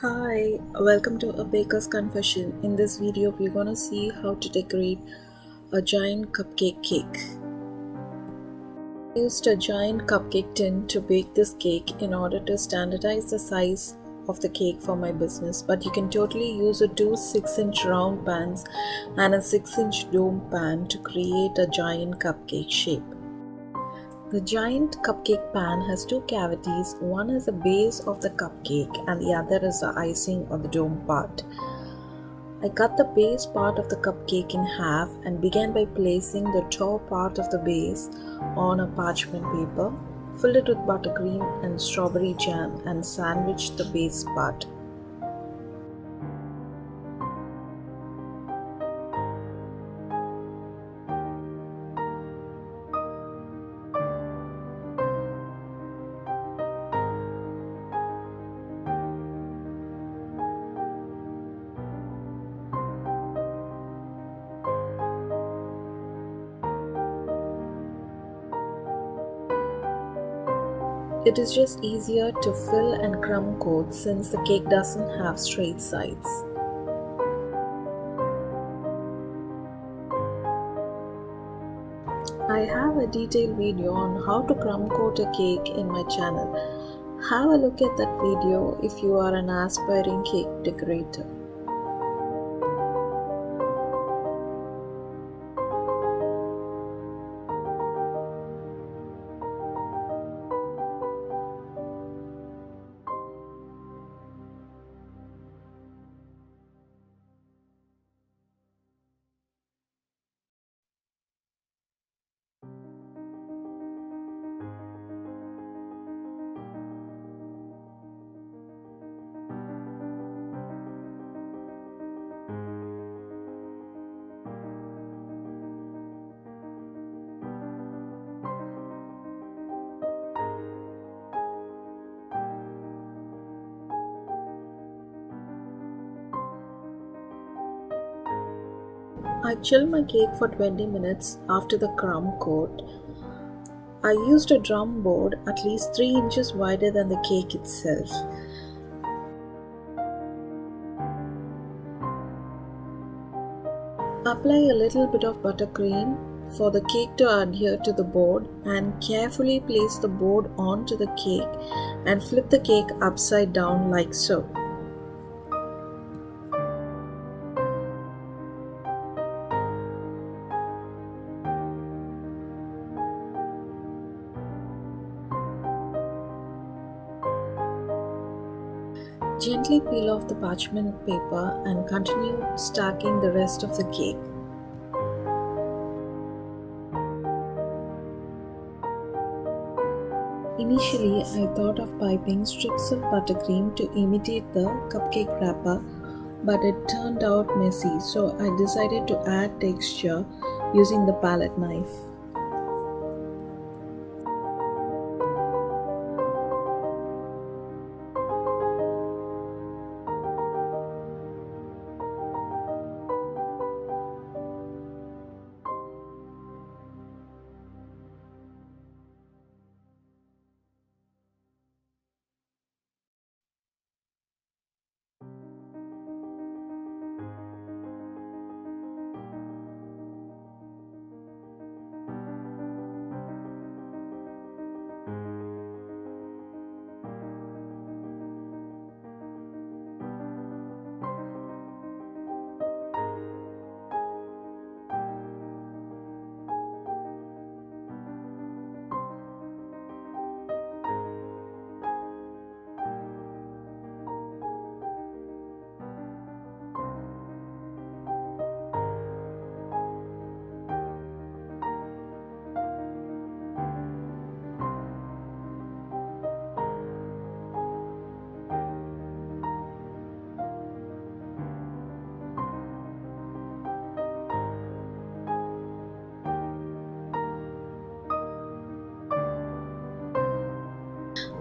Hi, welcome to a baker's confession. In this video, we're gonna see how to decorate a giant cupcake cake. I used a giant cupcake tin to bake this cake in order to standardize the size of the cake for my business, but you can totally use a two 6-inch round pans and a 6-inch dome pan to create a giant cupcake shape. The giant cupcake pan has two cavities, one is the base of the cupcake and the other is the icing or the dome part. I cut the base part of the cupcake in half and began by placing the top part of the base on a parchment paper, filled it with buttercream and strawberry jam and sandwiched the base part. It is just easier to fill and crumb coat since the cake doesn't have straight sides. I have a detailed video on how to crumb coat a cake in my channel. Have a look at that video if you are an aspiring cake decorator. I chilled my cake for 20 minutes after the crumb coat. I used a drum board at least 3 inches wider than the cake itself. Apply a little bit of buttercream for the cake to adhere to the board and carefully place the board onto the cake and flip the cake upside down like so. Gently peel off the parchment paper and continue stacking the rest of the cake. Initially, I thought of piping strips of buttercream to imitate the cupcake wrapper, but it turned out messy, so I decided to add texture using the palette knife.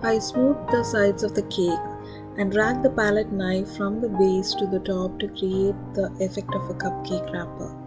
I smoothed the sides of the cake and dragged the palette knife from the base to the top to create the effect of a cupcake wrapper.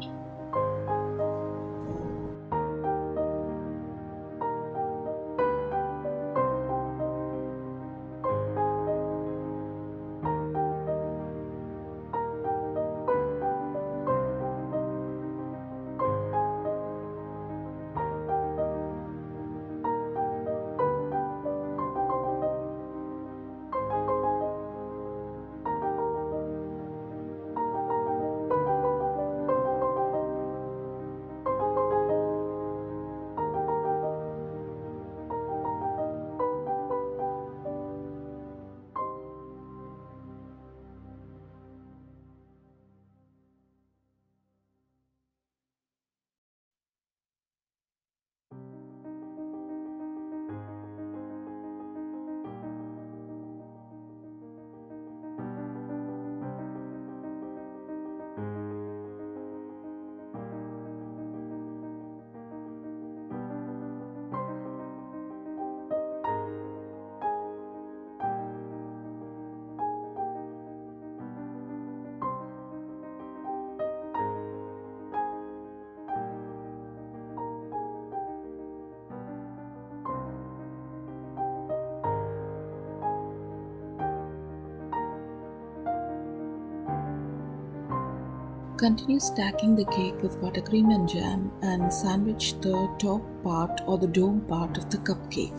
Continue stacking the cake with buttercream and jam and sandwich the top part or the dome part of the cupcake.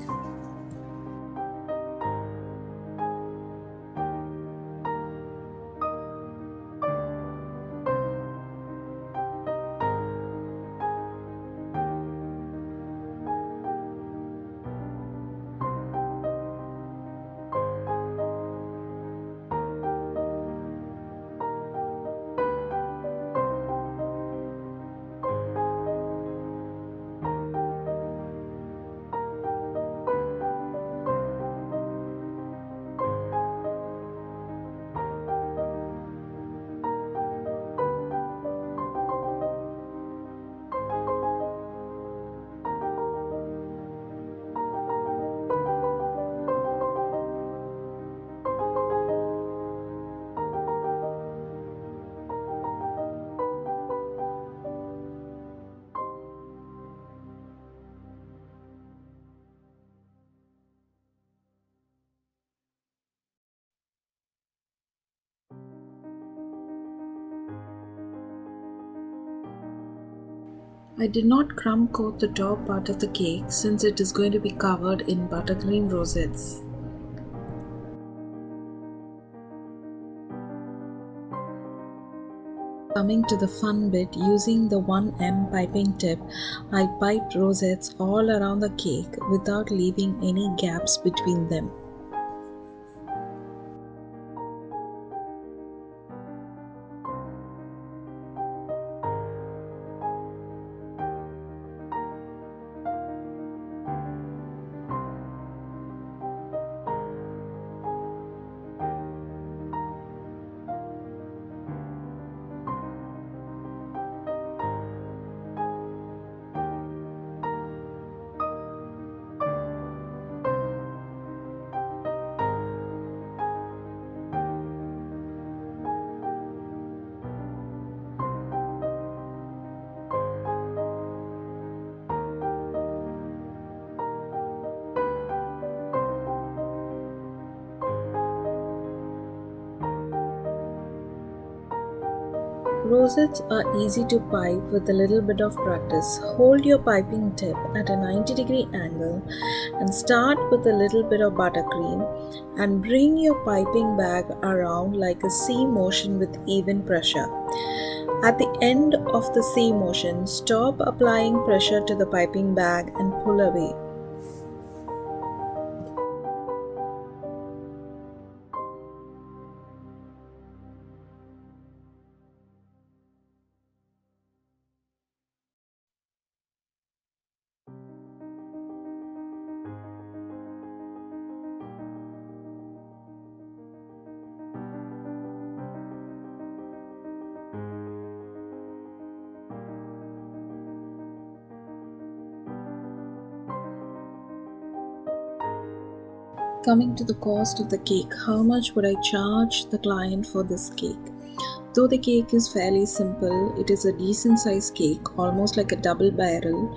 I did not crumb coat the top part of the cake since it is going to be covered in buttercream rosettes. Coming to the fun bit, using the 1M piping tip, I piped rosettes all around the cake without leaving any gaps between them. Rosettes are easy to pipe with a little bit of practice. Hold your piping tip at a 90-degree angle and start with a little bit of buttercream and bring your piping bag around like a C motion with even pressure. At the end of the C motion, stop applying pressure to the piping bag and pull away. Coming to the cost of the cake, how much would I charge the client for this cake? Though the cake is fairly simple, it is a decent sized cake, almost like a double barrel,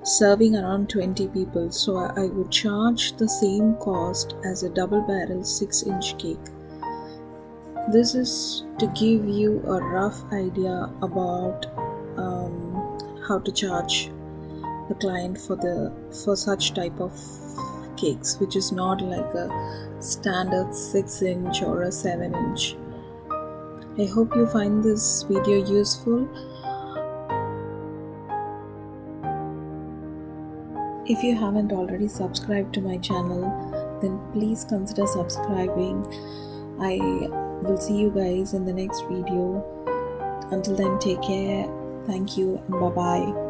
serving around 20 people. So I would charge the same cost as a double barrel 6-inch cake. This is to give you a rough idea about how to charge the client for such type of cakes, which is not like a standard 6-inch or a 7-inch. I hope you find this video useful. If you haven't already subscribed to my channel, then please consider subscribing. I will see you guys in the next video. Until then, take care. Thank you and bye bye.